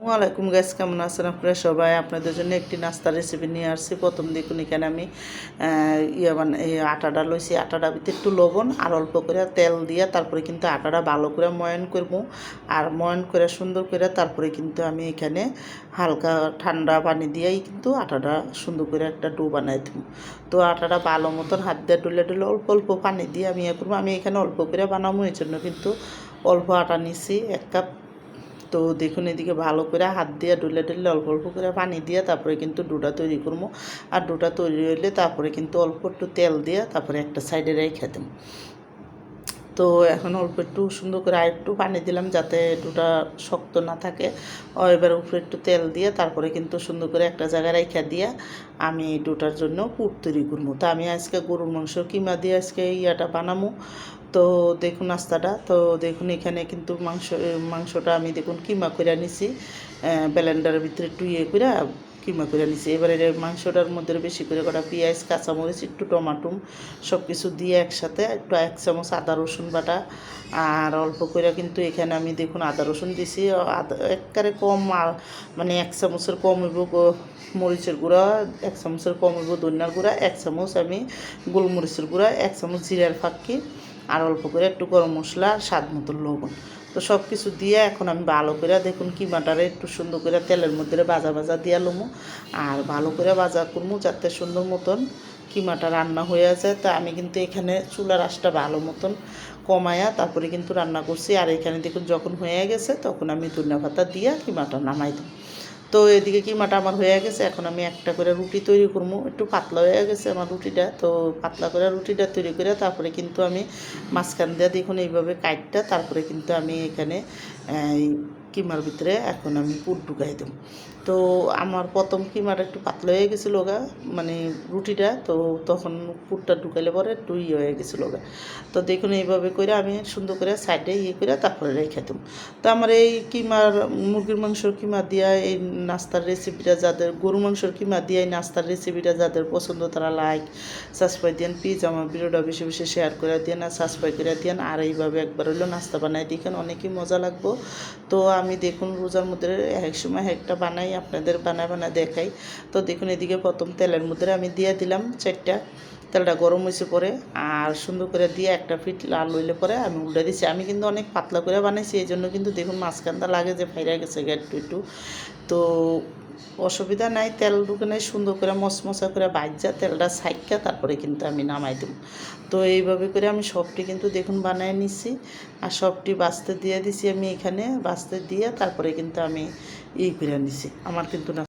ওয়ালাইকুম গাইস, কেমন আছেন আপনারা সবাই? আপনাদের জন্য একটি নাস্তার রেসিপি নিয়ে আসছি। প্রথম দেখুন এখানে আমি এই আটাটা লইছি। আটাটা ভিতরে একটু লবণ আর অল্প করে তেল দিয়ে তারপরে কিন্তু আটাটা ভালো করে ময়ান করবো। আর ময়ান করে সুন্দর করে তারপরে কিন্তু আমি এখানে হালকা ঠান্ডা পানি দিয়েই কিন্তু আটাটা সুন্দর করে একটা ডো বানাই দেবো। তো আটাটা ভালো মতন হাত দিয়ে ডলে ডলে অল্প অল্প পানি দিয়ে আমি করবো। আমি এখানে অল্প করে বানাবো, এই জন্য কিন্তু অল্প আটা নিছি 1 কাপ। তো দেখুন এদিকে ভালো করে হাত দিয়ে ডলে ডলে অল্প অল্প করে পানি দিয়ে তারপরে কিন্তু ডোটা তৈরি করবো। আর ডোটা তৈরি হলে তারপরে কিন্তু অল্প একটু তেল দিয়ে তারপরে একটা সাইডে রেখে দেবো। তো এখন অল্প একটু সুন্দর করে আর একটু পানি দিলাম যাতে ডোটা শক্ত না থাকে। এবার উপরে একটু তেল দিয়ে তারপরে কিন্তু সুন্দর করে একটা জায়গায় রেখে দিয়ে আমি ডোটার জন্য পুর তৈরি করবো। তো আমি আজকে গরুর মাংস কিমা দিয়ে আজকে ইয়াটা বানাবো। তো দেখুন নাস্তাটা, তো দেখুন এখানে কিন্তু মাংসটা আমি দেখুন কিমা করে নিছি, ব্লেন্ডারের ভিতরে একটু করে কিমা করে নিছি। এবারে মাংসটার মধ্যে বেশি করে কটা পেঁয়াজ, কাঁচামরিচ, একটু টমাটো সব কিছু দিয়ে একসাথে একটু 1 চামচ আদা রসুন বাটা আর অল্প করে কিন্তু এখানে আমি দেখুন আদা রসুন দিছি। আদা একবারে কম, মানে 1 চামচের কম হইব মরিচের গুঁড়া, 1 চামচের কম হইব ধনিয়ার গুঁড়া, 1 চামচ আমি গোলমরিচের গুঁড়া, 1 চামচ জিরার ফাঁকি আর অল্প করে একটু গরম মশলা আর স্বাদ মতো লবণ। তো সব কিছু দিয়ে এখন আমি ভালো করে দেখুন কিমাটারে একটু সুন্দর করে তেলের মধ্যে ভাজা ভাজা দিয়ে লমু আর ভালো করে ভাজা করবো যাতে সুন্দর মতন কিমাটা রান্না হয়ে যায়। তা আমি কিন্তু এখানে চুলার আঁচটা ভালো মতন কমায়া তারপরে কিন্তু রান্না করছি। আর এখানে দেখুন যখন হয়ে গেছে তখন আমি ধনিয়া পাতা দিয়ে কিমাটা নামাই দিই। তো এদিকে কিমাটা আমার হয়ে গেছে। এখন আমি একটা করে রুটি তৈরি করবো। একটু পাতলা হয়ে গেছে আমার রুটিটা, তো পাতলা করে রুটিটা তৈরি করে তারপরে কিন্তু আমি মাঝখান দিয়ে দেখুন এইভাবে কাটটা তারপরে কিন্তু আমি এখানে এই কিমার ভিতরে এখন আমি পুর ঢুকাই দেবো। তো আমার প্রথম কিমাটা একটু পাতলা হয়ে গেছিলো মানে রুটিটা, তো তখন পুরটা ঢুকাইলে পরে একটু হয়ে গেছিলো তো দেখুন এইভাবে করে আমি সুন্দর করে সাইডে করে তারপরে রেখে দেবো। তো আমার এই কিমার মুরগির মাংসর কিমা দিয়া এই নাস্তার রেসিপিটা যাদের, গরু মাংসর কিমা দিয়ে এই নাস্তার রেসিপিটা যাদের পছন্দ তারা লাইক সাবস্ক্রাইব দেন। প্লিজ আমার ভিডিওটা বেশি বেশি শেয়ার করে দেন আর সাবস্ক্রাইব করে দেন। আর এইভাবে একবার হলেও নাস্তা বানাই দেখেন, অনেকই মজা লাগবো। তো আমি দেখুন রোজার মধ্যে এক সময় একটা বানাই, আপনাদের বানায় বানায় দেখাই। তো দেখুন এদিকে প্রথম তেলের মধ্যে আমি দিয়ে দিলাম 4টা। তেলটা গরম হয়েছে পরে আর সুন্দর করে দিয়ে একটা ফিট লাল হইলে পরে আমি উল্টে দিচ্ছি। আমি কিন্তু অনেক পাতলা করে বানাইছি, এই জন্য কিন্তু দেখুন মাঝখানটা লাগে যে ফাইরা গেছে একটু একটু। তো অসুবিধা নাই, তেল ঢুকে নাই, সুন্দর করে মশমশা করে ভাজা তেলটা ছাইকা তারপরে কিন্তু আমি নামাই দেবো। তো এইভাবে করে আমি সবটি কিন্তু দেখুন বানিয়ে নিচ্ছি আর সবটি বাছতে দিয়ে দিছি। আমি এখানে বাছতে দিয়ে তারপরে কিন্তু আমি করে নিছি। আমার কিন্তু